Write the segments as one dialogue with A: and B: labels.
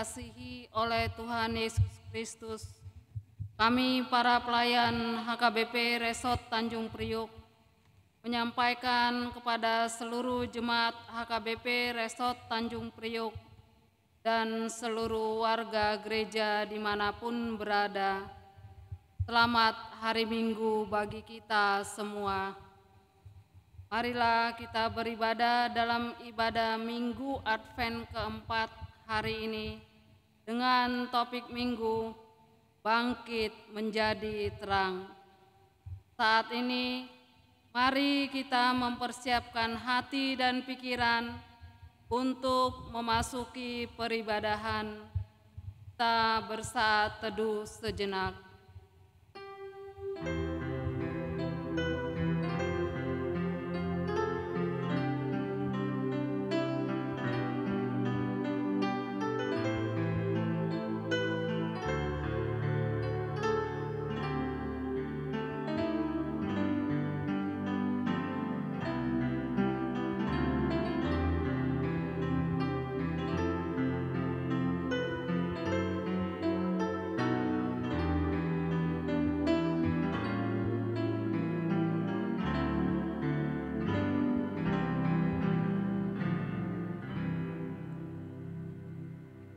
A: dikasihi oleh Tuhan Yesus Kristus, kami para pelayan HKBP Resort Tanjung Priok menyampaikan kepada seluruh jemaat HKBP Resort Tanjung Priok dan seluruh warga gereja dimanapun berada, selamat hari Minggu bagi kita semua. Marilah kita beribadah dalam ibadah Minggu Advent keempat hari ini dengan topik Minggu Bangkit Menjadi Terang. Saat ini mari kita mempersiapkan hati dan pikiran untuk memasuki peribadahan. Kita bersaat teduh sejenak.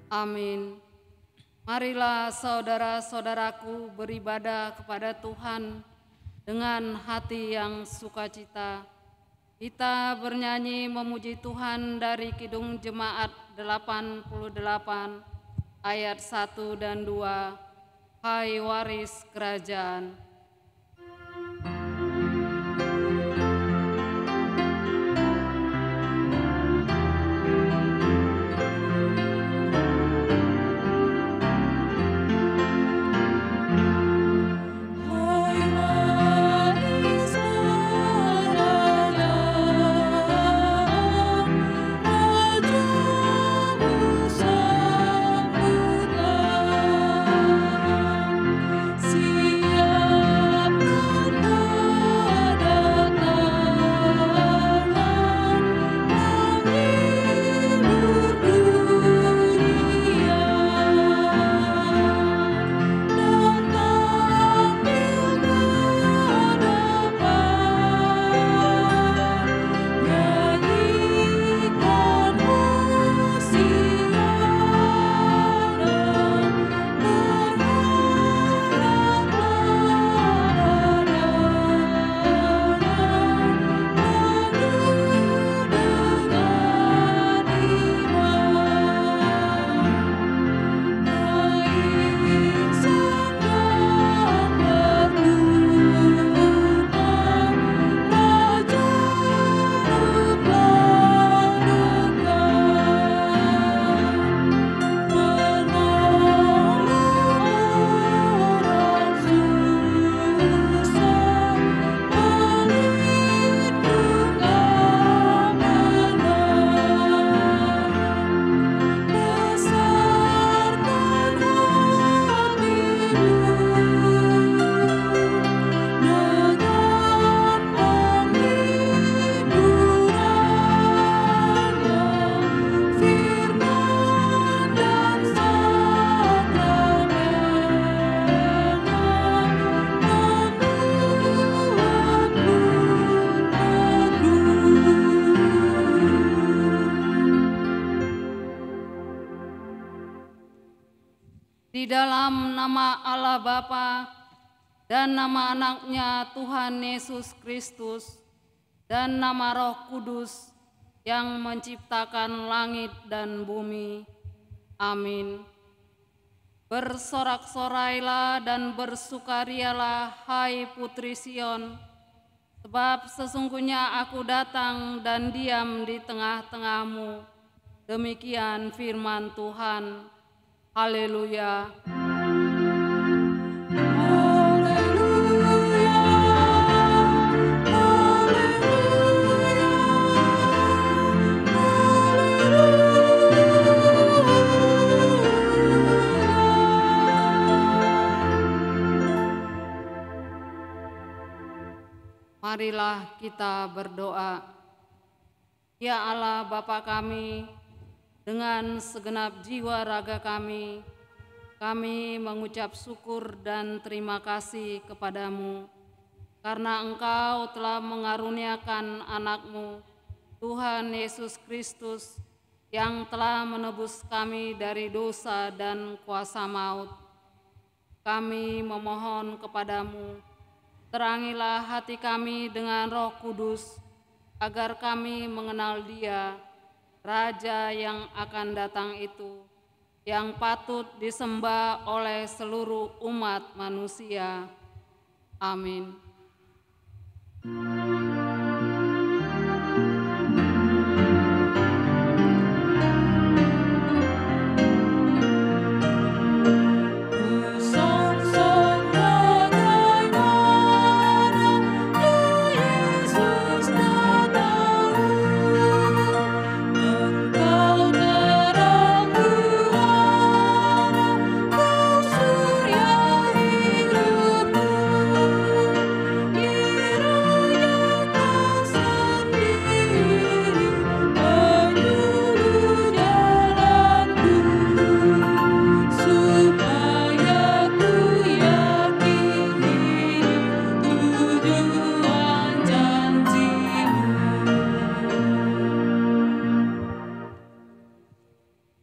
A: Amin. Marilah saudara-saudaraku beribadah kepada Tuhan dengan hati yang sukacita. Kita bernyanyi memuji Tuhan dari Kidung Jemaat 88 ayat 1 dan 2. Hai waris kerajaan. Di dalam nama Allah Bapa dan nama anaknya Tuhan Yesus Kristus dan nama Roh Kudus yang menciptakan langit dan bumi. Amin. Bersorak-sorailah dan bersukarialah, hai Putri Sion, sebab sesungguhnya aku datang dan diam di tengah-tengahmu. Demikian firman Tuhan. Haleluya. Marilah kita berdoa. Ya Allah Bapa kami, Dengan segenap jiwa raga kami mengucap syukur dan terima kasih kepadamu, karena Engkau telah mengaruniakan anak-Mu, Tuhan Yesus Kristus, yang telah menebus kami dari dosa dan kuasa maut. Kami memohon kepadamu, terangilah hati kami dengan Roh Kudus, agar kami mengenal Dia, Raja yang akan datang itu, yang patut disembah oleh seluruh umat manusia. Amin.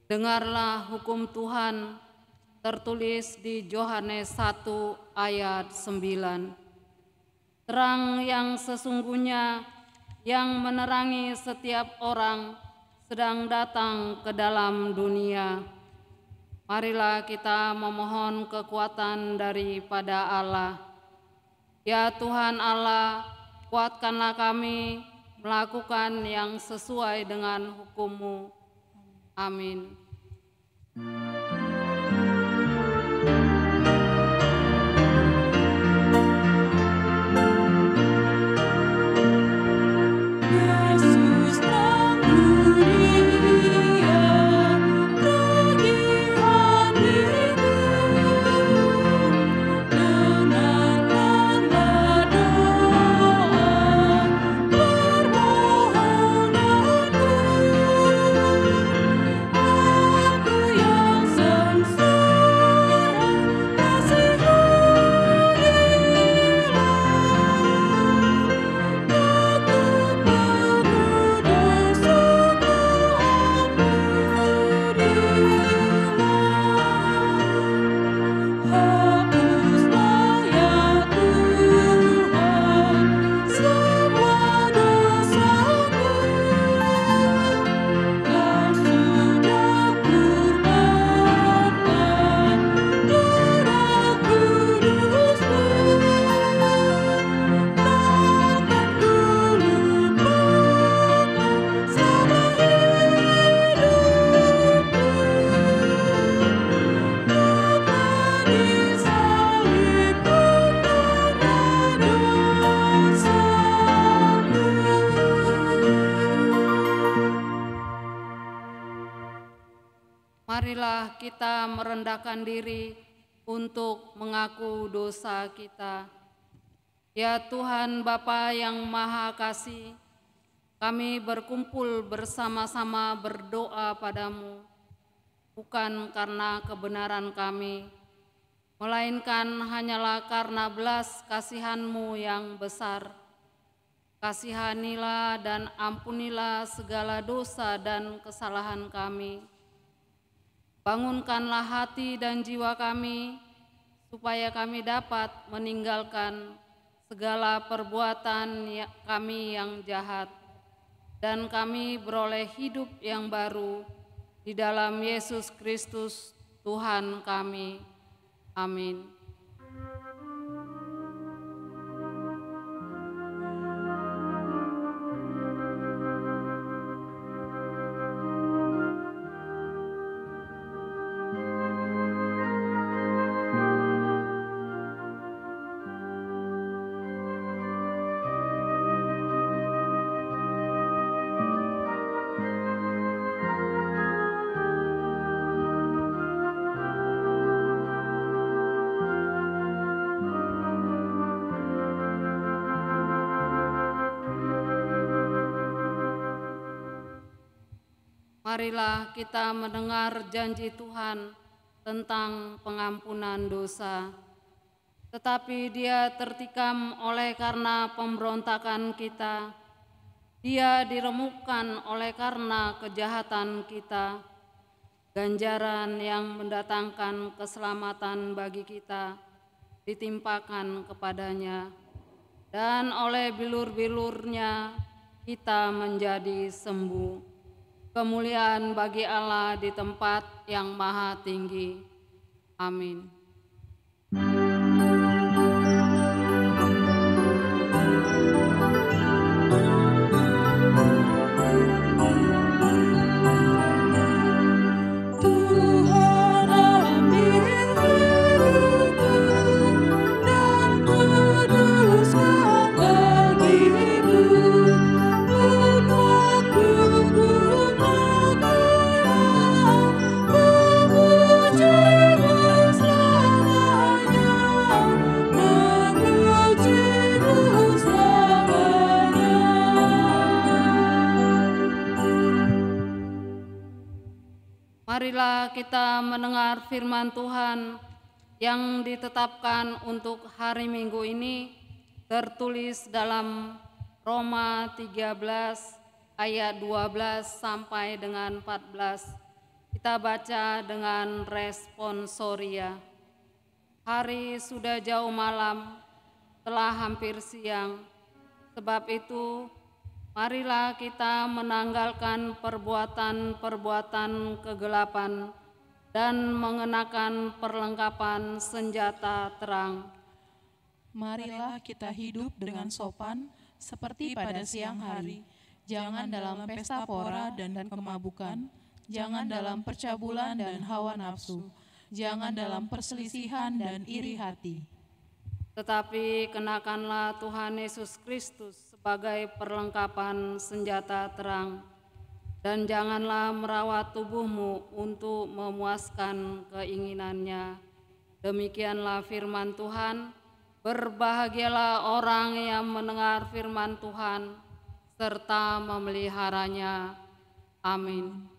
A: Dengarlah hukum Tuhan tertulis di Yohanes 1 ayat 9. Terang yang sesungguhnya yang menerangi setiap orang sedang datang ke dalam dunia. Marilah kita memohon kekuatan daripada Allah. Ya Tuhan Allah, kuatkanlah kami melakukan yang sesuai dengan hukum-Mu. Amin. Marilah kita merendahkan diri untuk mengaku dosa kita. Ya Tuhan Bapa yang Maha Kasih, kami berkumpul bersama-sama berdoa padamu, bukan karena kebenaran kami, melainkan hanyalah karena belas kasihan-Mu yang besar. Kasihanilah dan ampunilah segala dosa dan kesalahan kami. Bangunkanlah hati dan jiwa kami, supaya kami dapat meninggalkan segala perbuatan kami yang jahat, dan kami beroleh hidup yang baru di dalam Yesus Kristus Tuhan kami. Amin. Marilah kita mendengar janji Tuhan tentang pengampunan dosa. Tetapi Dia tertikam oleh karena pemberontakan kita. Dia diremukkan oleh karena kejahatan kita. Ganjaran yang mendatangkan keselamatan bagi kita ditimpakan kepadanya, dan oleh bilur-bilurnya kita menjadi sembuh. Kemuliaan bagi Allah di tempat yang maha tinggi. Amin. Marilah kita mendengar firman Tuhan yang ditetapkan untuk hari Minggu ini, tertulis dalam Roma 13 ayat 12 sampai dengan 14. Kita baca dengan responsoria. Hari sudah jauh malam, telah hampir siang. Sebab itu, marilah kita menanggalkan perbuatan-perbuatan kegelapan dan mengenakan perlengkapan senjata terang.
B: Marilah kita hidup dengan sopan seperti pada siang hari. Jangan dalam pesta pora dan kemabukan, jangan dalam percabulan dan hawa nafsu, jangan dalam perselisihan dan iri hati.
A: Tetapi kenakanlah Tuhan Yesus Kristus sebagai perlengkapan senjata terang, dan janganlah merawat tubuhmu untuk memuaskan keinginannya. Demikianlah firman Tuhan. Berbahagialah orang yang mendengar firman Tuhan serta memeliharanya. Amin.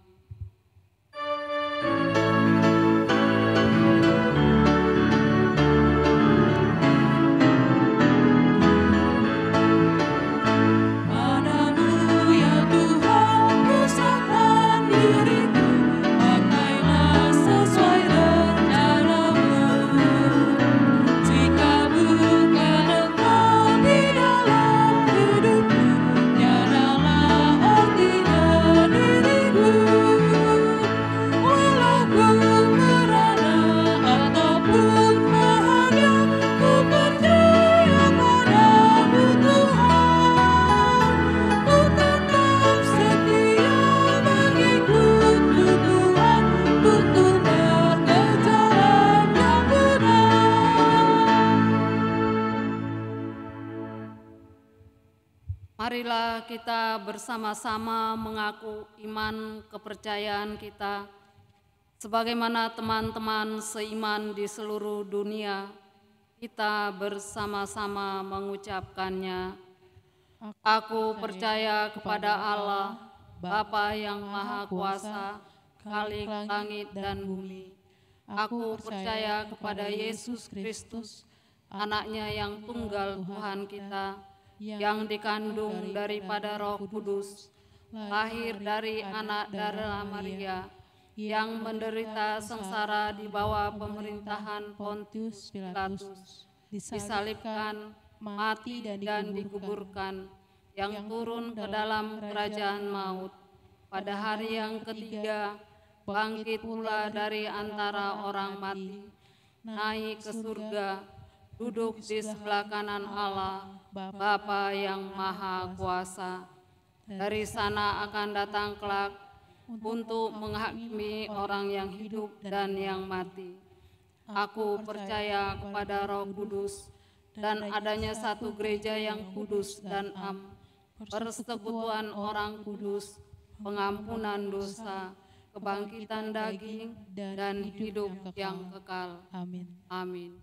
A: Marilah kita bersama-sama mengaku iman kepercayaan kita, sebagaimana teman-teman seiman di seluruh dunia, kita bersama-sama mengucapkannya. Aku percaya kepada Allah, Bapa yang Maha Kuasa, Khalik langit dan bumi. Aku percaya kepada Yesus Kristus, Anaknya yang tunggal Tuhan kita, yang dikandung daripada Roh Kudus, lahir dari anak darah Maria, yang menderita sengsara di bawah pemerintahan Pontius Pilatus, disalibkan, mati dan dikuburkan, yang turun ke dalam kerajaan maut. Pada hari yang ketiga, bangkit pula dari antara orang mati, naik ke surga, duduk di sebelah kanan Allah, Bapa yang Maha Kuasa. Dari sana akan datang kelak untuk menghakimi orang yang hidup dan yang mati. Aku percaya kepada Roh Kudus dan adanya satu gereja yang kudus dan am, persekutuan orang kudus, pengampunan dosa, kebangkitan daging, dan hidup yang kekal.
B: Amin.
A: Amin.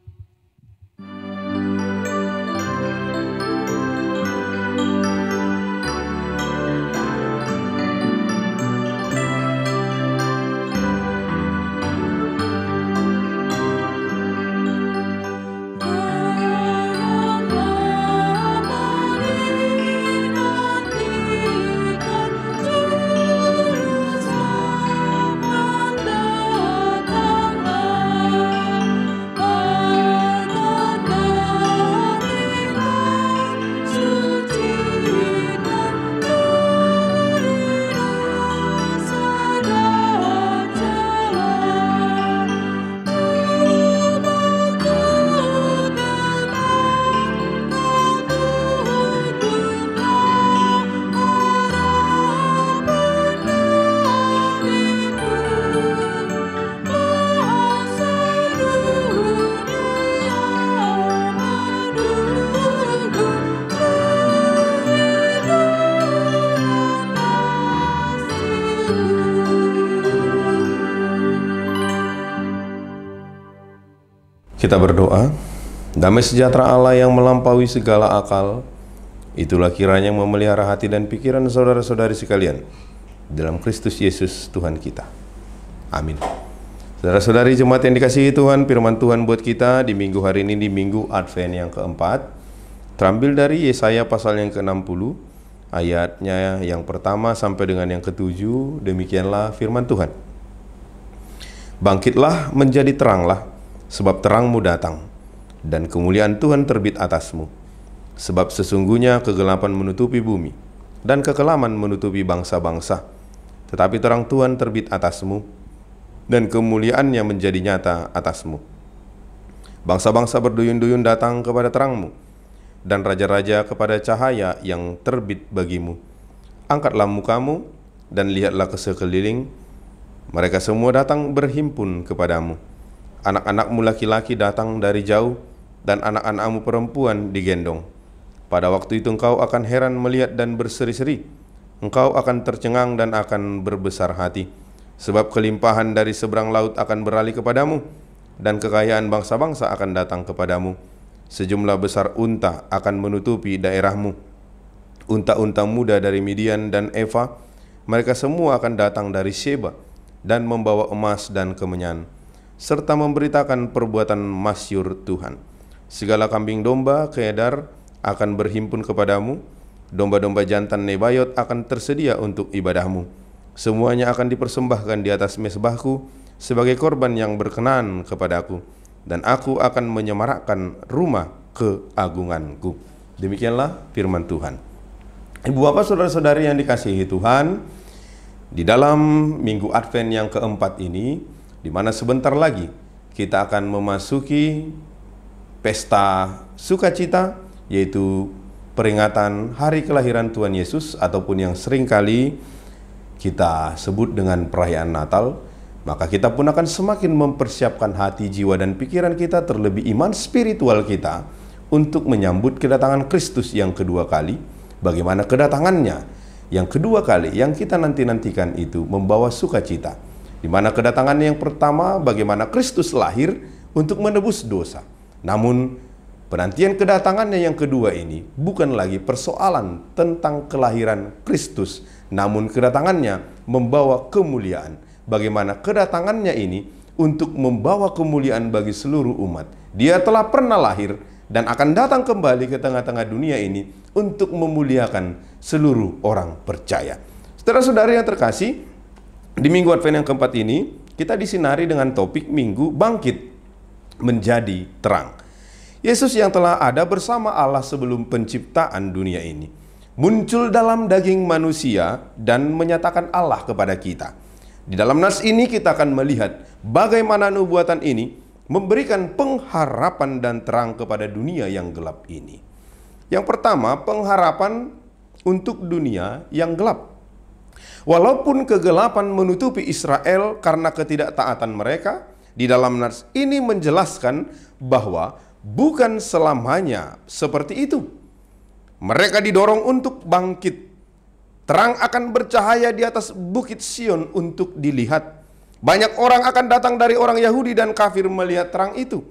C: Kita berdoa. Damai sejahtera Allah yang melampaui segala akal, itulah kiranya yang memelihara hati dan pikiran saudara-saudari sekalian dalam Kristus Yesus Tuhan kita. Amin. Saudara-saudari jemaat yang dikasihi Tuhan, firman Tuhan buat kita di minggu hari ini, di minggu Advent yang keempat, terambil dari Yesaya pasal yang ke-60, ayatnya yang pertama sampai dengan yang ke-7. Demikianlah firman Tuhan. Bangkitlah, menjadi teranglah, sebab terangmu datang, dan kemuliaan Tuhan terbit atasmu. Sebab sesungguhnya kegelapan menutupi bumi, dan kekelaman menutupi bangsa-bangsa. Tetapi terang Tuhan terbit atasmu, dan kemuliaannya menjadi nyata atasmu. Bangsa-bangsa berduyun-duyun datang kepada terangmu, dan raja-raja kepada cahaya yang terbit bagimu. Angkatlah mukamu, dan lihatlah ke sekeliling. Mereka semua datang berhimpun kepadamu. Anak-anakmu laki-laki datang dari jauh, dan anak-anakmu perempuan digendong. Pada waktu itu engkau akan heran melihat dan berseri-seri. Engkau akan tercengang dan akan berbesar hati. Sebab kelimpahan dari seberang laut akan beralih kepadamu, dan kekayaan bangsa-bangsa akan datang kepadamu. Sejumlah besar unta akan menutupi daerahmu. Unta-unta muda dari Midian dan Eva, mereka semua akan datang dari Sheba, dan membawa emas dan kemenyan, serta memberitakan perbuatan masyur Tuhan. Segala kambing domba Kedar akan berhimpun kepadamu, domba-domba jantan Nebayot akan tersedia untuk ibadahmu. Semuanya akan dipersembahkan di atas mezbahku sebagai korban yang berkenan kepadaku, dan aku akan menyemarakkan rumah keagunganku. Demikianlah firman Tuhan. Ibu bapak saudara-saudari yang dikasihi Tuhan, di dalam minggu Advent yang keempat ini, di mana sebentar lagi kita akan memasuki pesta sukacita, yaitu peringatan hari kelahiran Tuhan Yesus, ataupun yang seringkali kita sebut dengan perayaan Natal. Maka kita pun akan semakin mempersiapkan hati, jiwa, dan pikiran kita, terlebih iman spiritual kita, untuk menyambut kedatangan Kristus yang kedua kali. Bagaimana kedatangannya yang kedua kali yang kita nanti-nantikan itu membawa sukacita, di mana kedatangannya yang pertama, bagaimana Kristus lahir untuk menebus dosa. Namun penantian kedatangannya yang kedua ini bukan lagi persoalan tentang kelahiran Kristus, namun kedatangannya membawa kemuliaan. Bagaimana kedatangannya ini untuk membawa kemuliaan bagi seluruh umat. Dia telah pernah lahir dan akan datang kembali ke tengah-tengah dunia ini untuk memuliakan seluruh orang percaya. Saudara-saudari yang terkasih, di minggu Advent yang keempat ini kita disinari dengan topik Minggu Bangkit Menjadi Terang. Yesus yang telah ada bersama Allah sebelum penciptaan dunia ini muncul dalam daging manusia dan menyatakan Allah kepada kita. Di dalam nas ini kita akan melihat bagaimana nubuatan ini memberikan pengharapan dan terang kepada dunia yang gelap ini. Yang pertama, pengharapan untuk dunia yang gelap. Walaupun kegelapan menutupi Israel karena ketidaktaatan mereka, di dalam nas ini menjelaskan bahwa bukan selamanya seperti itu. Mereka didorong untuk bangkit. Terang akan bercahaya di atas bukit Sion untuk dilihat. Banyak orang akan datang dari orang Yahudi dan kafir melihat terang itu.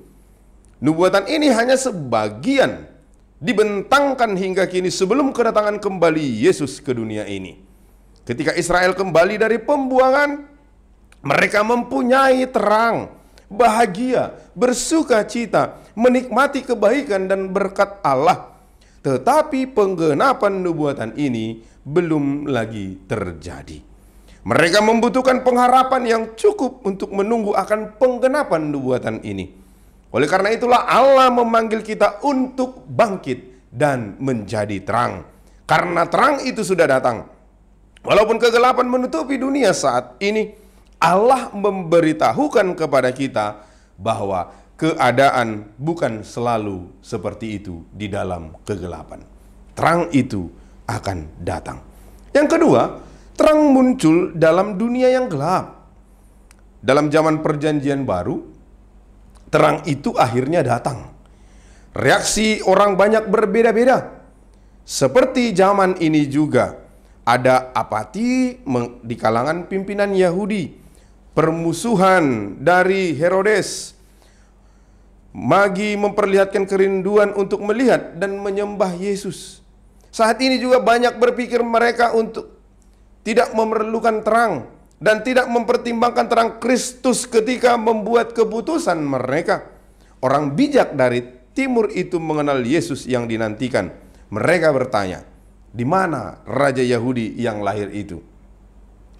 C: Nubuatan ini hanya sebagian dibentangkan hingga kini sebelum kedatangan kembali Yesus ke dunia ini. Ketika Israel kembali dari pembuangan, mereka mempunyai terang, bahagia, bersuka cita, menikmati kebaikan dan berkat Allah. Tetapi penggenapan nubuatan ini belum lagi terjadi. Mereka membutuhkan pengharapan yang cukup untuk menunggu akan penggenapan nubuatan ini. Oleh karena itulah Allah memanggil kita untuk bangkit dan menjadi terang. Karena terang itu sudah datang. Walaupun kegelapan menutupi dunia saat ini, Allah memberitahukan kepada kita bahwa keadaan bukan selalu seperti itu di dalam kegelapan. Terang itu akan datang. Yang kedua, terang muncul dalam dunia yang gelap. Dalam zaman perjanjian baru, terang itu akhirnya datang. Reaksi orang banyak berbeda-beda. Seperti zaman ini juga, ada apati di kalangan pimpinan Yahudi, permusuhan dari Herodes, Magi memperlihatkan kerinduan untuk melihat dan menyembah Yesus. Saat ini juga banyak berpikir mereka untuk tidak memerlukan terang dan tidak mempertimbangkan terang Kristus ketika membuat keputusan mereka. Orang bijak dari timur itu mengenal Yesus yang dinantikan. Mereka bertanya, di mana Raja Yahudi yang lahir itu?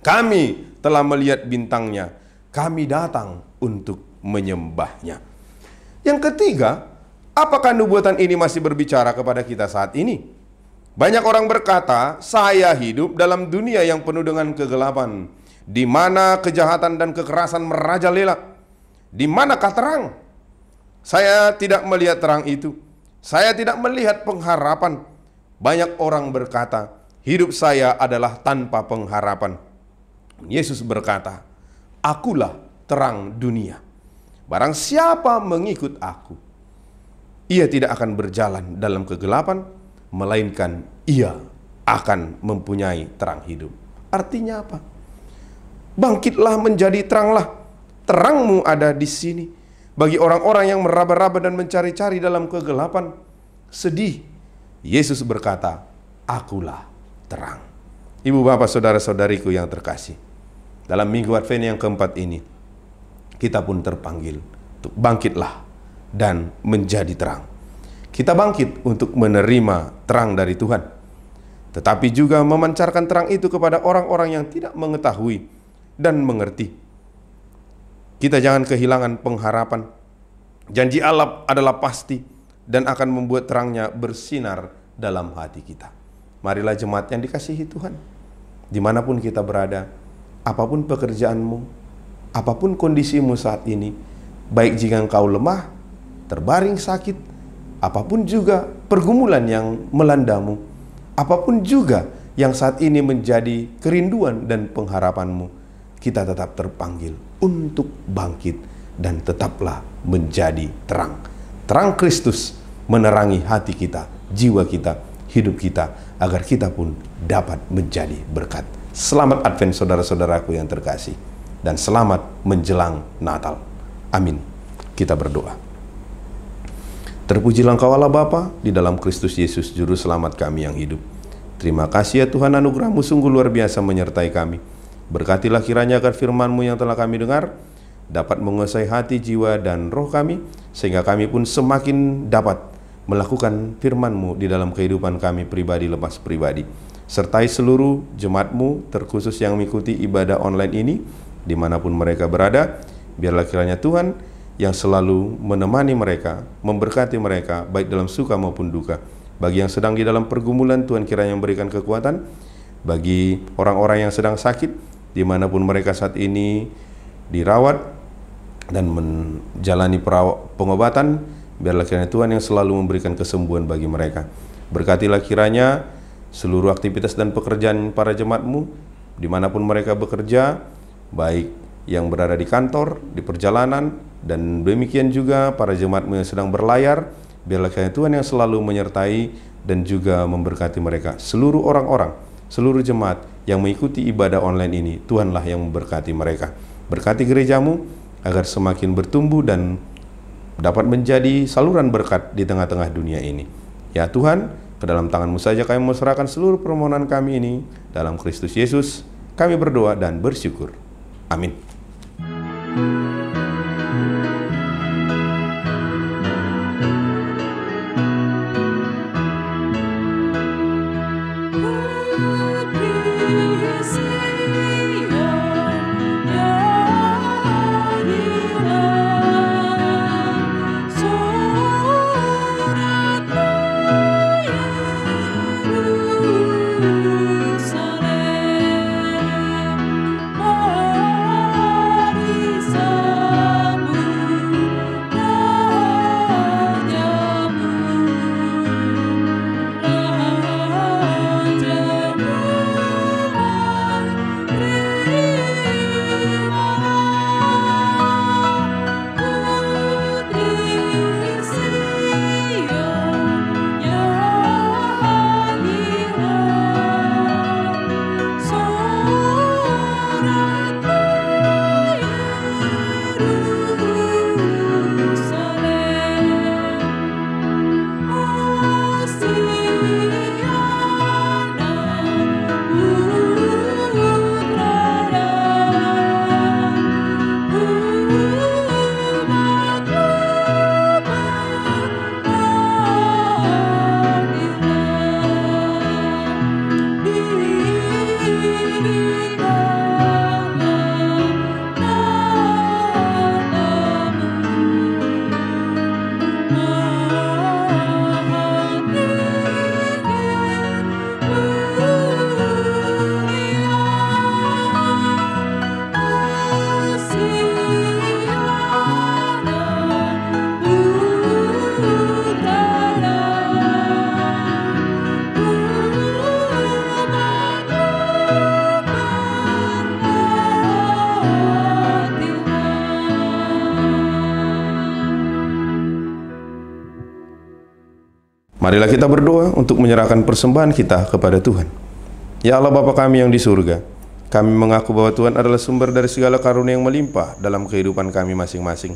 C: Kami telah melihat bintangnya, kami datang untuk menyembahnya. Yang ketiga, apakah nubuatan ini masih berbicara kepada kita saat ini? Banyak orang berkata, saya hidup dalam dunia yang penuh dengan kegelapan, di mana kejahatan dan kekerasan merajalela. Di manakah terang? Saya tidak melihat terang itu. Saya tidak melihat pengharapan. Banyak orang berkata, hidup saya adalah tanpa pengharapan. Yesus berkata, akulah terang dunia. Barang siapa mengikut aku, ia tidak akan berjalan dalam kegelapan, melainkan ia akan mempunyai terang hidup. Artinya apa? Bangkitlah menjadi teranglah. Terangmu ada di sini. Bagi orang-orang yang meraba-raba dan mencari-cari dalam kegelapan, sedih, Yesus berkata, akulah terang. Ibu bapak saudara-saudariku yang terkasih, dalam minggu Advent yang keempat ini, kita pun terpanggil untuk bangkitlah dan menjadi terang. Kita bangkit untuk menerima terang dari Tuhan, tetapi juga memancarkan terang itu kepada orang-orang yang tidak mengetahui dan mengerti. Kita jangan kehilangan pengharapan. Janji Allah adalah pasti dan akan membuat terangnya bersinar dalam hati kita. Marilah jemaat yang dikasihi Tuhan, dimanapun kita berada, apapun pekerjaanmu, apapun kondisimu saat ini, baik jika engkau lemah, terbaring sakit, apapun juga pergumulan yang melandamu, apapun juga yang saat ini menjadi kerinduan dan pengharapanmu, kita tetap terpanggil untuk bangkit dan tetaplah menjadi terang. Terang Kristus menerangi hati kita, jiwa kita, hidup kita, agar kita pun dapat menjadi berkat. Selamat Advent saudara-saudaraku yang terkasih, dan selamat menjelang Natal. Amin. Kita berdoa. Terpujilah Engkau Allah Bapa, di dalam Kristus Yesus Juru Selamat kami yang hidup. Terima kasih ya Tuhan, anugerah-Mu sungguh luar biasa menyertai kami. Berkatilah kiranya agar firman-Mu yang telah kami dengar dapat menguasai hati, jiwa, dan roh kami, sehingga kami pun semakin dapat melakukan firman-Mu di dalam kehidupan kami pribadi lepas pribadi. Sertai seluruh jemaat-Mu, terkhusus yang mengikuti ibadah online ini, dimanapun mereka berada, biarlah kiranya Tuhan yang selalu menemani mereka, memberkati mereka, baik dalam suka maupun duka. Bagi yang sedang di dalam pergumulan, Tuhan kiranya memberikan kekuatan. Bagi orang-orang yang sedang sakit, dimanapun mereka saat ini dirawat dan menjalani pengobatan, biarlah kiranya Tuhan yang selalu memberikan kesembuhan bagi mereka. Berkatilah kiranya seluruh aktivitas dan pekerjaan para jemaat-Mu, dimanapun mereka bekerja, baik yang berada di kantor, di perjalanan, dan demikian juga para jemaat-Mu yang sedang berlayar, biarlah kiranya Tuhan yang selalu menyertai dan juga memberkati mereka. Seluruh orang-orang, seluruh jemaat yang mengikuti ibadah online ini, Tuhanlah yang memberkati mereka. Berkati gereja-Mu agar semakin bertumbuh dan dapat menjadi saluran berkat di tengah-tengah dunia ini. Ya Tuhan, ke dalam tangan-Mu saja kami menyerahkan seluruh permohonan kami ini. Dalam Kristus Yesus kami berdoa dan bersyukur. Amin.
B: Marisa
C: Marilah kita berdoa untuk menyerahkan persembahan kita kepada Tuhan. Ya Allah Bapa kami yang di surga, kami mengaku bahwa Tuhan adalah sumber dari segala karunia yang melimpah dalam kehidupan kami masing-masing.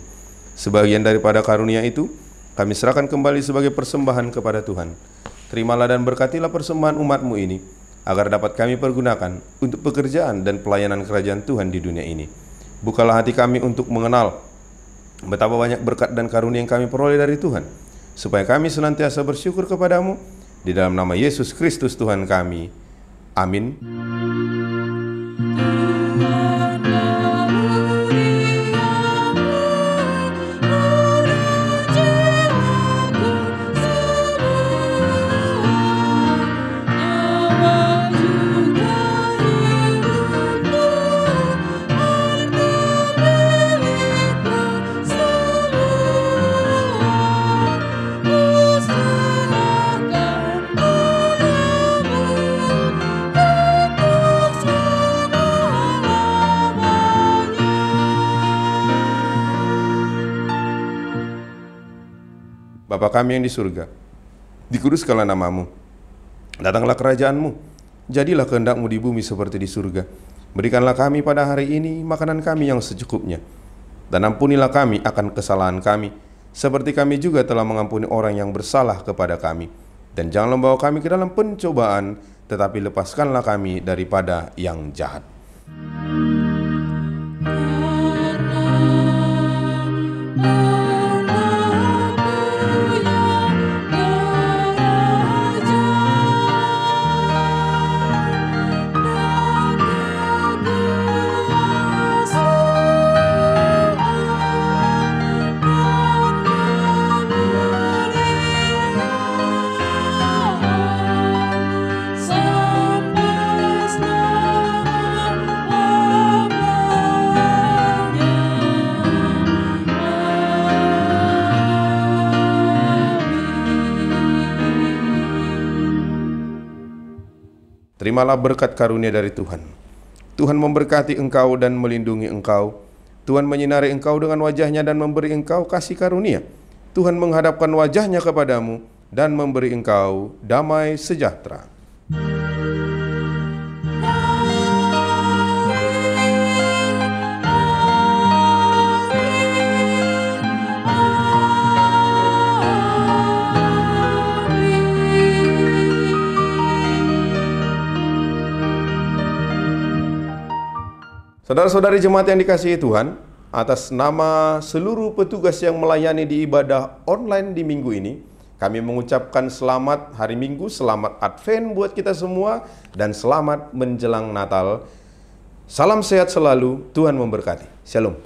C: Sebagian daripada karunia itu, kami serahkan kembali sebagai persembahan kepada Tuhan. Terimalah dan berkatilah persembahan umat-Mu ini, agar dapat kami pergunakan untuk pekerjaan dan pelayanan kerajaan Tuhan di dunia ini. Bukalah hati kami untuk mengenal betapa banyak berkat dan karunia yang kami peroleh dari Tuhan, supaya kami senantiasa bersyukur kepadamu, di dalam nama Yesus Kristus Tuhan kami. Amin. Bapa kami yang di surga, dikuduskanlah nama-Mu, datanglah kerajaan-Mu, jadilah kehendak-Mu di bumi seperti di surga. Berikanlah kami pada hari ini makanan kami yang secukupnya, dan ampunilah kami akan kesalahan kami, seperti kami juga telah mengampuni orang yang bersalah kepada kami. Dan janganlah membawa kami ke dalam pencobaan, tetapi lepaskanlah kami daripada yang jahat. Terimalah berkat karunia dari Tuhan. Tuhan memberkati engkau dan melindungi engkau. Tuhan menyinari engkau dengan wajah-Nya dan memberi engkau kasih karunia. Tuhan menghadapkan wajah-Nya kepadamu dan memberi engkau damai sejahtera. Saudara-saudari jemaat yang dikasihi Tuhan, atas nama seluruh petugas yang melayani di ibadah online di minggu ini, kami mengucapkan selamat hari Minggu, selamat Advent buat kita semua, dan selamat menjelang Natal. Salam sehat selalu, Tuhan memberkati. Shalom.